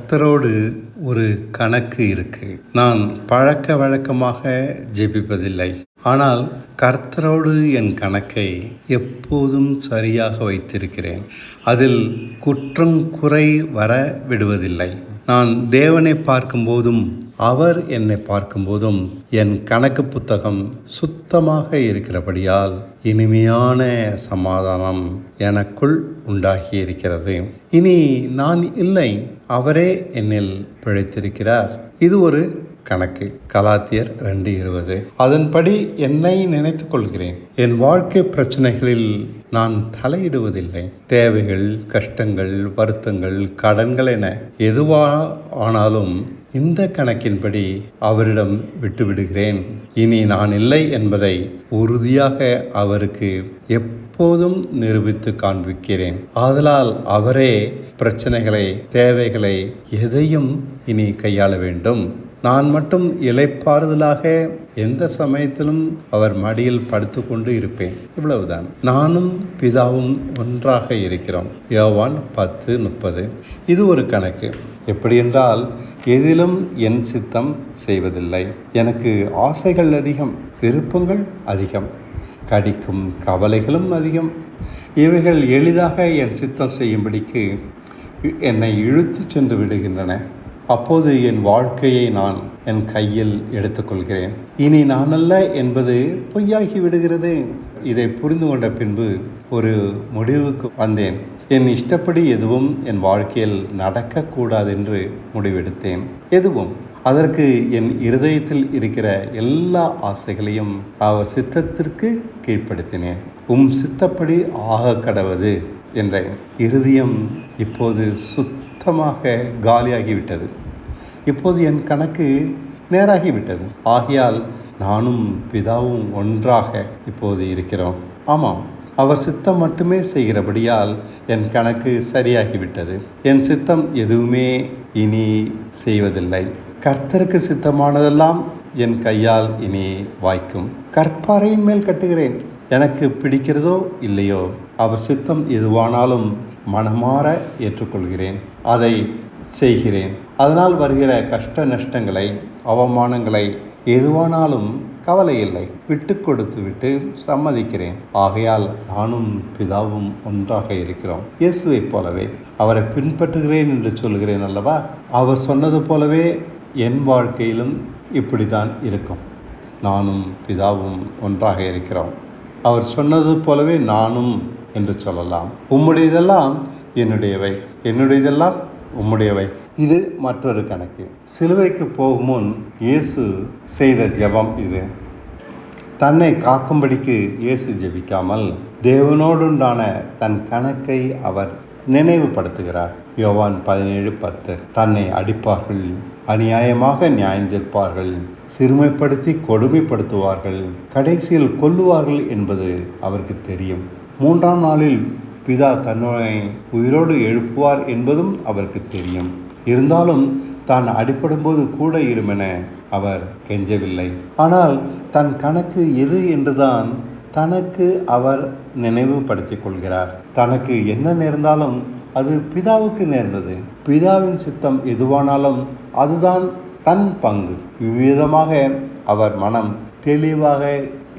கர்த்தரோடு ஒரு கணக்கு இருக்கு. நான் பழக்க வழக்கமாக ஜெபிப்பதில்லை. ஆனால் கர்த்தரோடு என் கணக்கை எப்போதும் சரியாக வைத்திருக்கிறேன். அதில் குற்றம் குறை வர விடுவதில்லை. நான் தேவனை பார்க்கும்போதும் அவர் என்னை பார்க்கும்போதும் என் கணக்கு புத்தகம் சுத்தமாக இருக்கிறபடியால் இனிமையான சமாதானம் எனக்குள் உண்டாகி இருக்கிறது. இனி நான் இல்லை, அவரே என்னில் பிழைத்திருக்கிறார். இது ஒரு கணக்கு. கலாத்தியர் 2:20. அதன்படி என்னை நினைத்துக் கொள்கிறேன். என் வாழ்க்கை பிரச்சனைகளில் நான் தலையிடுவதில்லை. தேவைகள், கஷ்டங்கள், வருத்தங்கள், கடன்கள் என எதுவானாலும் இந்த கணக்கின்படி அவரிடம் விட்டுவிடுகிறேன். இனி நான் இல்லை என்பதை உறுதியாக அவருக்கு எப்போதும் நிரூபித்து காண்பிக்கிறேன். ஆதலால் அவரே பிரச்சனைகளை, தேவைகளை எதையும் இனி கையாள வேண்டும். நான் மட்டும் இளைப்பாறுதலாக எந்த சமயத்திலும் அவர் மடியில் படுத்து கொண்டு இருப்பேன். இவ்வளவுதான். நானும் பிதாவும் ஒன்றாக இருக்கிறோம். யோவான் 10:30. இது ஒரு கணக்கு. எப்படி என்றால், எதிலும் என் சித்தம் செய்வதில்லை. எனக்கு ஆசைகள் அதிகம், விருப்பங்கள் அதிகம், கடிக்கும் கவலைகளும் அதிகம். இவைகள் எளிதாக என் சித்தம் செய்யும்படிக்கு என்னை இழுத்து சென்று விடுகின்றன. அப்போது என் வாழ்க்கையை நான் என் கையில் எடுத்துக்கொள்கிறேன். இனி நானல்ல என்பது பொய்யாகி விடுகிறது. இதை புரிந்து கொண்ட பின்பு ஒரு முடிவுக்கு வந்தேன். என் இஷ்டப்படி எதுவும் என் வாழ்க்கையில் நடக்கக்கூடாது என்று முடிவெடுத்தேன். எதுவும் அதற்கு என் இருதயத்தில் இருக்கிற எல்லா ஆசைகளையும் அவர் சித்தத்திற்கு கீழ்ப்படுத்தினேன். சித்தப்படி ஆக கடவது என்றேன். இருதயம் இப்போது சுத்தமாக காலியாகிவிட்டது. இப்போது என் கணக்கு நேராகிவிட்டது. ஆகையால் நானும் பிதாவும் ஒன்றாக இப்போது இருக்கிறோம். ஆமாம், அவர் சித்தம் மட்டுமே செய்கிறபடியால் என் கணக்கு சரியாகிவிட்டது. என் சித்தம் எதுவுமே இனி செய்வதில்லை. கர்த்தருக்கு சித்தமானதெல்லாம் என் கையால் இனி வாய்க்கும். கற்பாறையின் மேல் கட்டுகிறேன். எனக்கு பிடிக்கிறதோ இல்லையோ, அவர் சித்தம் எதுவானாலும் மனமாற ஏற்றுக்கொள்கிறேன். அதை செய்கிறேன். அதனால் வருகிற கஷ்ட நஷ்டங்களை, அவமானங்களை எதுவானாலும் கவலை இல்லை, விட்டு கொடுத்து விட்டு சம்மதிக்கிறேன். ஆகையால் நானும் பிதாவும் ஒன்றாக இருக்கிறோம். இயேசுவை போலவே அவரை பின்பற்றுகிறேன் என்று சொல்கிறேன் அல்லவா? அவர் சொன்னது போலவே என் வாழ்க்கையிலும் இப்படித்தான் இருக்கும். நானும் பிதாவும் ஒன்றாக இருக்கிறோம். அவர் சொன்னது போலவே நானும் என்று சொல்லலாம். உம்முடையதெல்லாம் என்னுடையவை, என்னுடையதெல்லாம் உம்முடையவை. இது மற்றொரு கணக்கு. சிலுவைக்கு போகும் முன் இயேசு செய்த ஜெபம் இது. தன்னை காக்கும்படிக்கு இயேசு ஜெபிக்காமல் தேவனோடுண்டான தன் கணக்கை அவர் நினைவுபடுத்துகிறார். யோவான் 17:10. தன்னை அடிப்பார்கள், அநியாயமாக நியாயந்தீர்ப்பார்கள், சிறுமைப்படுத்தி கொடுமைப்படுத்துவார்கள், கடைசியில் கொல்லுவார்கள் என்பது அவருக்கு தெரியும். 3ஆம் நாளில் பிதா தன்னை உயிரோடு எழுப்புவார் என்பதும் அவருக்கு தெரியும். இருந்தாலும் தான் அடிப்படும்போது கூட இருமென அவர் கெஞ்சவில்லை. ஆனால் தன் கணக்கு எது என்றுதான் தனக்கு அவர் நினைவுபடுத்திக் கொள்கிறார். தனக்கு என்ன நேர்ந்தாலும் அது பிதாவுக்கு நேர்ந்தது. பிதாவின் சித்தம் எதுவானாலும் அதுதான் தன் பங்கு. இவ்விதமாக அவர் மனம் தெளிவாக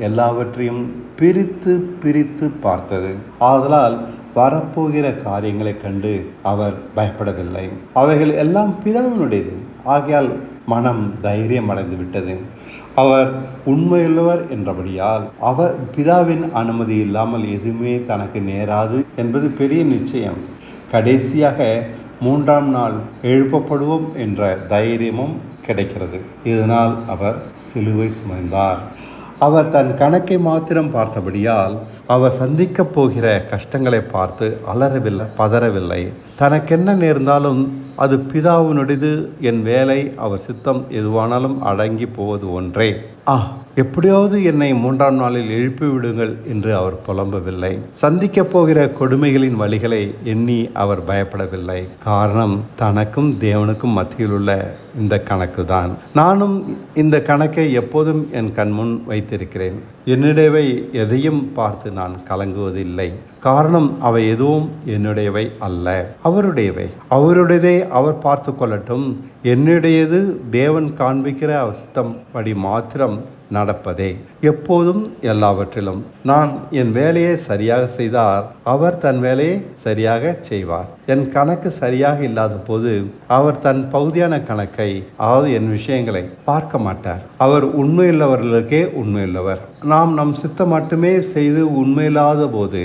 எல்லாவற்றையும் பிரித்து பிரித்து பார்த்தது. ஆதலால் வரப்போகிற காரியங்களை கண்டு அவர் பயப்படவில்லை. அவைகள் எல்லாம் பிதாவினுடையது. ஆகையால் மனம் தைரியம் அடைந்து விட்டது. அவர் உண்மையுள்ளவர் என்றபடியால் அவர் பிதாவின் அனுமதி இல்லாமல் எதுவுமே தனக்கு நேராது என்பது பெரிய நிச்சயம். கடைசியாக 3ஆம் நாள் எழுப்பப்படுவோம் என்ற தைரியமும் கிடைக்கிறது. இதனால் அவர் சிலுவை சுமந்தார். அவர் தன் கணக்கை மாத்திரம் பார்த்தபடியால் அவர் சந்திக்கப் போகிற கஷ்டங்களை பார்த்து அலறவில்லை, பதறவில்லை. தனக்கென்ன நேர்ந்தாலும் அது பிதாவினுடையது, என் வேலை, அவர் சித்தம் எதுவானாலும் அடங்கி போவது ஒன்றே. எப்படியாவது என்னை 3ஆம் நாளில் எழுப்பி விடுங்கள் என்று அவர் புலம்பவில்லை. சந்திக்கப் போகிற கொடுமைகளின் வழிகளை எண்ணி அவர் பயப்படவில்லை. காரணம் தனக்கும் தேவனுக்கும் மத்தியில் உள்ள இந்த கணக்கு தான். நானும் இந்த கணக்கை எப்போதும் என் கண்முன் வைத்திருக்கிறேன். என்னிடவை எதையும் பார்த்து நான் கலங்குவதில்லை. காரணம் அவை எதுவும் என்னுடையவை அல்ல, அவருடையவை. அவருடையதை அவர் பார்த்து கொள்ளட்டும். என்னுடையது தேவன் காண்பிக்கிற சித்தம் படி மாத்திரம் நடப்பதே. எப்போதும் எல்லாவற்றிலும் நான் என் வேலையை சரியாக செய்தால் அவர் தன் வேலையை சரியாக செய்வார். என் கணக்கு சரியாக இல்லாத போது அவர் தன் பகுதியான கணக்கை, அதாவது என் விஷயங்களை பார்க்க மாட்டார். அவர் உண்மையுள்ளவர்களுக்கே உண்மையுள்ளவர். நாம் நம் சித்தம் மட்டுமே செய்து உண்மையில்லாத போது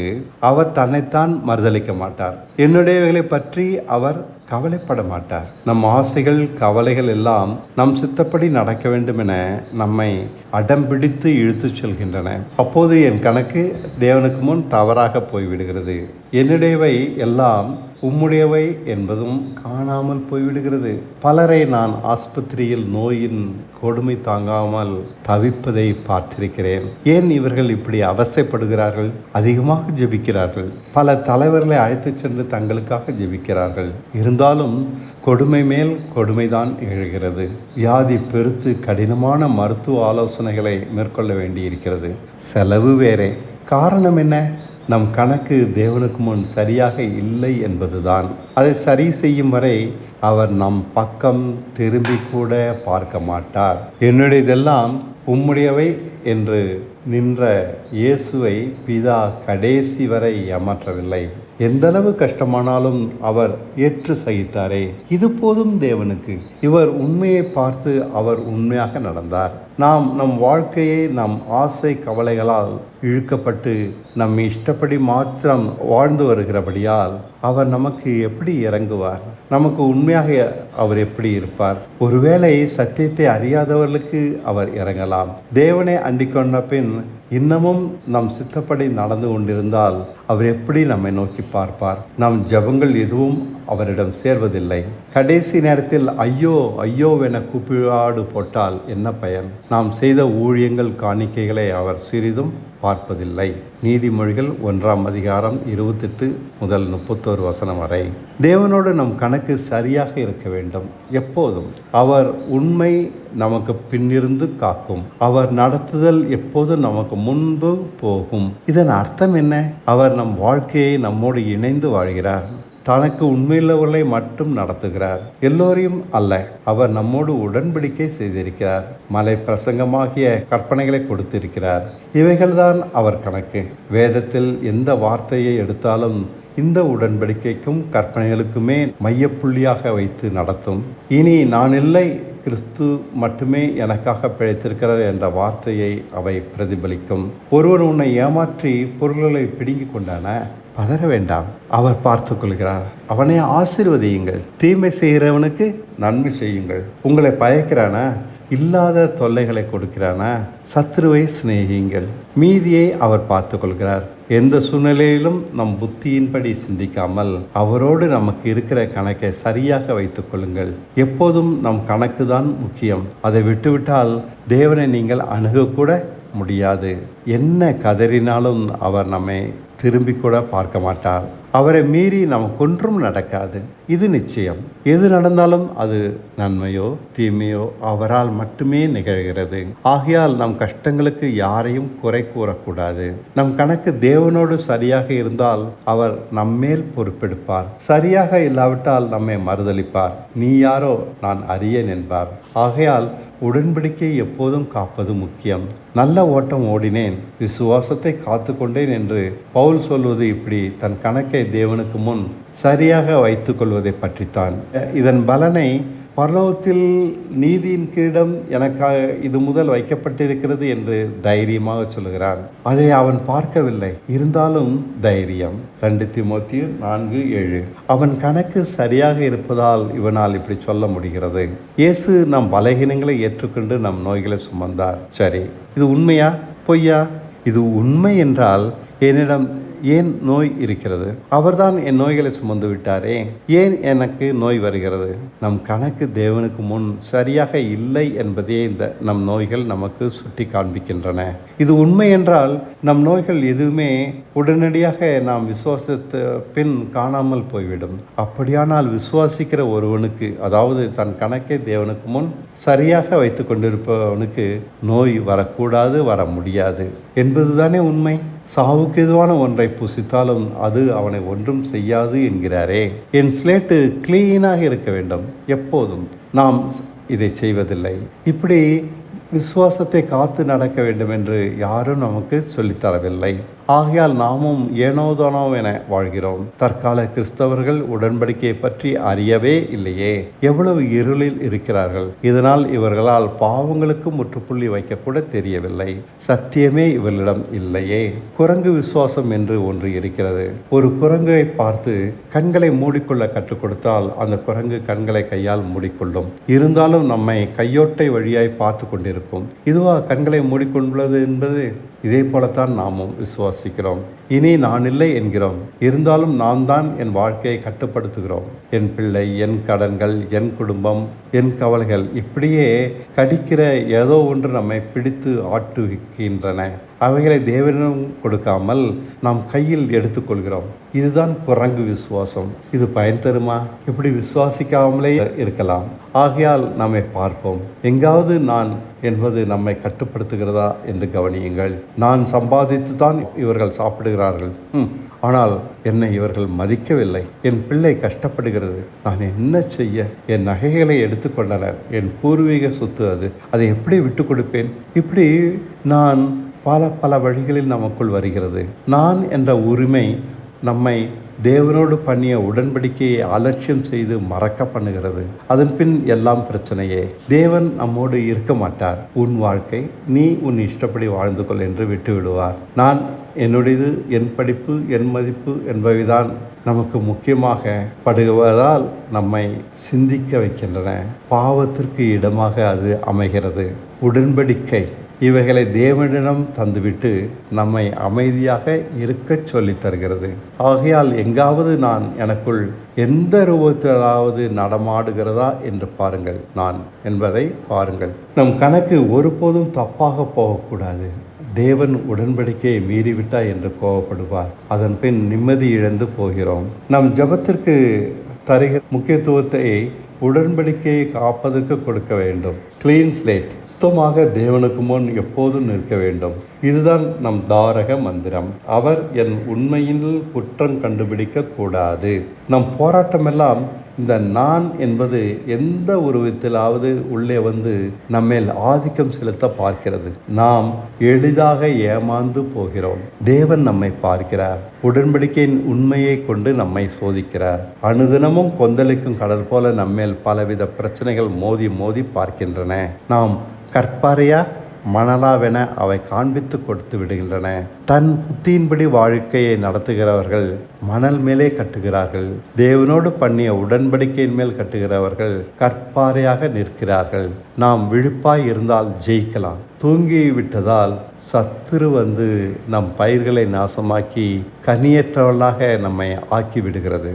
அவர் தன்னைத்தான் மறுதளிக்க மாட்டார். என்னுடையவைகளை பற்றி அவர் கவலைப்பட மாட்டார். நம் ஆசைகள் கவலைகள் எல்லாம் நம் சித்தப்படி நடக்க வேண்டும் என நம்மை அடம்பிடித்து இழுத்து செல்கின்றன. அப்போது என் கணக்கு தேவனுக்கு முன் தவறாக போய்விடுகிறது. என்னுடையவை எல்லாம் உம்முடையவை என்பதும் காணாமல் போய்விடுகிறது. பலரை நான் ஆஸ்பத்திரியில் நோயின் கொடுமை தாங்காமல் தவிப்பதை பார்த்திருக்கிறேன். ஏன் இவர்கள் இப்படி அவஸ்தைப்படுகிறார்கள்? அதிகமாக ஜெபிக்கிறார்கள். பல தலைவர்களை அழைத்து சென்று தங்களுக்காக ஜெபிக்கிறார்கள். இருந்தாலும் கொடுமை மேல் கொடுமைதான் எழுகிறது. வியாதி பெருத்து கடினமான மருத்துவ ஆலோசனைகளை மேற்கொள்ள வேண்டியிருக்கிறது. செலவு வேறே. காரணம் என்ன? நம் கணக்கு தேவனுக்கு முன் சரியாக இல்லை என்பதுதான். அதை சரி செய்யும் வரை அவர் நம் பக்கம் திரும்பி கூட பார்க்க மாட்டார். என்னுடையதெல்லாம் உம்முடையவை என்று நின்ற இயேசுவை பிதா கடைசி வரை ஏமாற்றவில்லை. எந்தளவு கஷ்டமானாலும் அவர் ஏற்று சகித்தாரே. இது போதும் தேவனுக்கு. இவர் உண்மையை பார்த்து அவர் உண்மையாக நடந்தார். நாம் நம் வாழ்க்கையை நம் ஆசை கவலைகளால் இழுக்கப்பட்டு நம் இஷ்டப்படி மாத்திரம் வாழ்ந்து வருகிறபடியால் அவர் நமக்கு எப்படி இறங்குவார்? நமக்கு உண்மையாக அவர் எப்படி இருப்பார்? ஒருவேளை சத்தியத்தை அறியாதவர்களுக்கு அவர் இறங்கலாம். தேவனை அண்டிக் கொண்ட பின் இன்னமும் நம் சித்தப்படி நடந்து கொண்டிருந்தால் அவர் எப்படி நம்மை நோக்கி பார்ப்பார்? நம் ஜெபங்கள் எதுவும் அவரிடம் சேர்வதில்லை. கடைசி நேரத்தில் ஐயோ ஐயோவென கூப்பிடாடு போட்டால் என்ன பயன்? நாம் செய்த ஊழியங்கள் காணிக்கைகளை அவர் சிறிதும் பார்ப்பதில்லை. நீதிமொழிகள் 1ஆம் அதிகாரம் 28 முதல் 31 வசனம் வரை. தேவனோடு நம் கணக்கு சரியாக இருக்க வேண்டும். எப்போதும் அவர் உண்மை நமக்கு பின்னிருந்து காக்கும். அவர் நடத்துதல் எப்போதும் நமக்கு முன்பு போகும். இதன் அர்த்தம் என்ன? அவர் நம் வாழ்க்கையை நம்மோடு இணைந்து வாழ்கிறார். தனக்கு உண்மையுள்ளவர்களை மட்டும் நடத்துகிறார், எல்லோரையும் அல்ல. அவர் நம்மோடு உடன்படிக்கை செய்திருக்கிறார். மலை பிரசங்கமாகிய கற்பனைகளை கொடுத்திருக்கிறார். இவைகள்தான் அவர் கணக்கு. வேதத்தில் எந்த வார்த்தையை எடுத்தாலும் இந்த உடன்படிக்கைக்கும் கற்பனைகளுக்குமே மையப்புள்ளியாக வைத்து நடத்தும். இனி நான் இல்லை, கிறிஸ்து மட்டுமே எனக்காக பிழைத்திருக்கிறார் என்ற வார்த்தையை அவை பிரதிபலிக்கும். ஒருவன் உன்னை ஏமாற்றி பொருள்களை பிடுங்கிக் கொண்டான, பதற வேண்டாம், அவர் பார்த்து கொள்கிறார். அவனை ஆசீர்வதியுங்கள். தீமை செய்கிறவனுக்கு நன்மை செய்யுங்கள். உங்களை பயக்கிறானா? இல்லாத தொல்லைகளை கொடுக்கிறானா? சத்துருவை சிநேகியுங்கள். மீதியை அவர் பார்த்து கொள்கிறார். எந்த சூழ்நிலையிலும் நம் புத்தியின்படி சிந்திக்காமல் அவரோடு நமக்கு இருக்கிற கணக்கை சரியாக வைத்துக் கொள்ளுங்கள். எப்போதும் நம் கணக்கு தான் முக்கியம். அதை விட்டுவிட்டால் தேவனை நீங்கள் அணுகக்கூட முடியாது. என்ன கதறினாலும் அவர் நம்மை திரும்பி கூட பார்க்க மாட்டார். அவரை மீறி நமக்கொன்றும் நடக்காது. இது நிச்சயம். எது நடந்தாலும் அது நன்மையோ தீமையோ அவரால் மட்டுமே நிகழ்கிறது. ஆகையால் நம் கஷ்டங்களுக்கு யாரையும் குறை கூறக்கூடாது. நம் கணக்கு தேவனோடு சரியாக இருந்தால் அவர் நம்மேல் பொறுப்பெடுப்பார். சரியாக இல்லாவிட்டால் நம்மை மறுதளிப்பார். நீ யாரோ நான் அறியேன் என்பார். ஆகையால் உடன்படிக்கை எப்போதும் காப்பது முக்கியம். நல்ல ஓட்டம் ஓடினேன், விசுவாசத்தை காத்து கொண்டேன் என்று பவுல் சொல்வது இப்படி தன் கணக்கை தேவனுக்கு முன் சரியாக வைத்து கொள்வதை பற்றித்தான். இதன் பலனை பரலோகத்தில் நீதியின் கிரீடம் எனக்காக இது முதல் வைக்கப்பட்டிருக்கிறது என்று தைரியமாக சொல்கிறான். அதை அவன் பார்க்கவில்லை, இருந்தாலும் தைரியம். 2 தீமோத்தேயு 4:7. அவன் கணக்கு சரியாக இருப்பதால் இவனால் இப்படி சொல்ல முடிகிறது. இயேசு நம் பலகீனங்களை ஏற்றுக்கொண்டு நம் நோய்களை சுமந்தார். சரி, இது உண்மையா பொய்யா? இது உண்மை என்றால் என்னிடம் ஏன் நோய் இருக்கிறது? அவர்தான் என் நோய்களை சுமந்து விட்டாரே, ஏன் எனக்கு நோய் வருகிறது? நம் கணக்கு தேவனுக்கு முன் சரியாக இல்லை என்பதே இந்த நம் நோய்கள் நமக்கு சுட்டி காண்பிக்கின்றன. இது உண்மை என்றால் நம் நோய்கள் எதுவுமே உடனடியாக நாம் விசுவாசத்து பின் காணாமல் போய்விடும். அப்படியானால் விசுவாசிக்கிற ஒருவனுக்கு, அதாவது தன் கணக்கை தேவனுக்கு முன் சரியாக வைத்து கொண்டிருப்பவனுக்கு நோய் வரக்கூடாது, வர முடியாது என்பதுதானே உண்மை. சாவுக்கு எதுவான ஒன்றை புசித்தாலும் அது அவனை ஒன்றும் செய்யாது என்கிறாரே. என் ஸ்லேட்டு கிளீனாக இருக்க வேண்டும். எப்போதும் நாம் இதை செய்வதில்லை. இப்படி விசுவாசத்தை காத்து நடக்க வேண்டும் என்று யாரும் நமக்கு சொல்லித்தரவில்லை. ஆகையால் நாமும் ஏனோதானோ என வாழ்கிறோம். தற்கால கிறிஸ்தவர்கள் உடன்படிக்கையை பற்றி அறியவே இல்லையே. எவ்வளவு இருளில் இருக்கிறார்கள். இதனால் இவர்களால் பாவங்களுக்கு முற்றுப்புள்ளி வைக்கக்கூட தெரியவில்லை. சத்தியமே இவர்களிடம் இல்லையே. குரங்கு விசுவாசம் என்று ஒன்று இருக்கிறது. ஒரு குரங்கை பார்த்து கண்களை மூடிக்கொள்ள கற்றுக் கொடுத்தால் அந்த குரங்கு கண்களை கையால் மூடிக்கொள்ளும். இருந்தாலும் நம்மை கையோட்டை வழியாய் பார்த்து கொண்டிருக்கும். இதுவா கண்களை மூடிக்கொண்டுள்ளது என்பது? இதே போலத்தான் நாமும் விசுவாசிக்கிறோம். இனி நான் இல்லை என்கிறோம். இருந்தாலும் நாம் தான் என் வாழ்க்கையை கட்டுப்படுத்துகிறோம். என் பிள்ளை, என் கடன்கள், என் குடும்பம், என் கவலைகள், இப்படியே கடிக்கிற ஏதோ ஒன்று நம்மை பிடித்து ஆட்டுகின்றன. அவைகளை தேவனிடம் கொடுக்காமல் நாம் கையில் எடுத்துக்கொள்கிறோம். இதுதான் குரங்கு விசுவாசம். இது பயன் தருமா? இப்படி விசுவாசிக்காமலே இருக்கலாம். ஆகையால் நம்மை பார்ப்போம். எங்காவது நான் என்பது நம்மை கட்டுப்படுத்துகிறதா என்று கவனியுங்கள். நான் சம்பாதித்து தான் இவர்கள் சாப்பிடுகிறார்கள், ஆனால் என்னை இவர்கள் மதிக்கவில்லை. என் பிள்ளை கஷ்டப்படுகிறது, நான் என்ன செய்ய? என் நகைகளை எடுத்துக்கொண்டனர். என் பூர்வீக சொத்து அது, அதை எப்படி விட்டு கொடுப்பேன்? இப்படி நான் பல வழிகளில் நமக்குள் வருகிறது. நான் என்ற உரிமை நம்மை தேவனோடு பண்ணிய உடன்படிக்கையை அலட்சியம் செய்து மறக்க பண்ணுகிறது. அதன் பின் எல்லாம் பிரச்சனையே. தேவன் நம்மோடு இருக்க மாட்டார். உன் வாழ்க்கை, நீ உன் இஷ்டப்படி வாழ்ந்து கொள் என்று விட்டு விடுவார். நான் என்னுடையது, என் படிப்பு, என் மதிப்பு என்பவைதான் நமக்கு முக்கியமாக படுவதால் நம்மை சிந்திக்க வைக்கின்றன. பாவத்திற்கு இடமாக அது அமைகிறது. உடன்படிக்கை இவைகளை தேவனிடம் தந்துவிட்டு நம்மை அமைதியாக இருக்கச் சொல்லித் தருகிறது. ஆகையால் எங்காவது நான் எனக்குள் எந்த ரூபத்திலாவது நடமாடுகிறதா என்று பாருங்கள். நான் என்பதை பாருங்கள். நம் கணக்கு ஒருபோதும் தப்பாக போகக்கூடாது. தேவன் உடன்படிக்கையை மீறிவிட்டார் என்று கோபப்படுவார். அதன் பின் நிம்மதி இழந்து போகிறோம். நம் ஜெபத்திற்கு தருகிற முக்கியத்துவத்தை உடன்படிக்கையை காப்பதற்கு கொடுக்க வேண்டும். கிளீன் ஸ்லேட், சுத்தமாக தேவனுக்கு முன் எப்போதும் நிற்க வேண்டும். இதுதான் நம் தாரக மந்திரம். அவர் என் உண்மையில் குற்றம் கண்டுபிடிக்க கூடாது. நம் போராட்டமெல்லாம் இந்த நான் என்பது எந்த உருவத்திலாவது உள்ளே வந்து நம்மேல் ஆதிக்கம் செலுத்த பார்க்கிறது. நாம் எளிதாக ஏமாந்து போகிறோம். தேவன் நம்மை பார்க்கிறார். உடன்படிக்கையின் உண்மையை கொண்டு நம்மை சோதிக்கிறார். அனுதினமும் கொந்தளிக்கும் கடல் போல நம்மேல் பலவித பிரச்சனைகள் மோதி மோதி பார்க்கின்றன. நாம் கற்பாரையா மணலாவென அவை காண்பித்து கொடுத்து விடுகின்றன. தன் புத்தியின்படி வாழ்க்கையை நடத்துகிறவர்கள் மணல் மேலே கட்டுகிறார்கள். தேவனோடு பண்ணிய உடன்படிக்கையின் மேல் கட்டுகிறவர்கள் கற்பாறையாக நிற்கிறார்கள். நாம் விழிப்பாய் இருந்தால் ஜெயிக்கலாம். தூங்கி விட்டதால் சத்துரு வந்து நம் பயிர்களை நாசமாக்கி கனியற்றவர்களாக நம்மை ஆக்கி விடுகிறது.